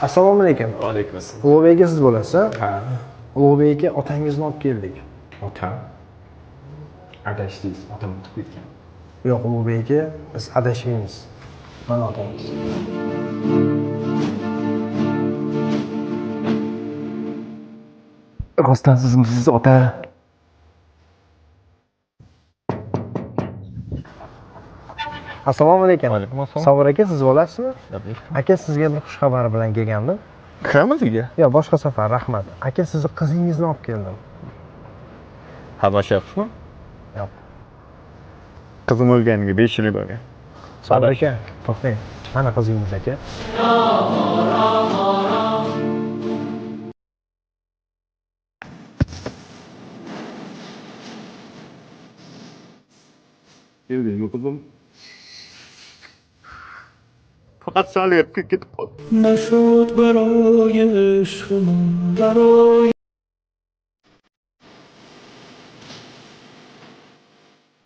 Assalomu alaykum. Va alaykum assalom. Ulug'bek siz bo'lasiz? Ha. Ulug'bekka otangizni olib keldik. Otam. Adashdingiz, otam o'tib ketgan. Yo'q, Ulug'bekka biz adashmaymiz. Mana otangiz. Rostdan sizmisiz ota? Assalomu alaykum. Alaykum assalom. Savur aka siz bo'lasizmi? Tabiiy. Aka sizga bir xush xabar bilan kelgandim. Kiramiz uyga? Yo'q, boshqa safar, rahmat. Aka sizni qizingizni olib keldim. Habashyapsizmi? Yo'q. Qizim o'lganiga 5 yil bo'lgan. Savur aka, to'xtang. Mana qizingiz aka. Keldingmi qizim? Faqat sal ketib qoldi. نشد برای عشق من برای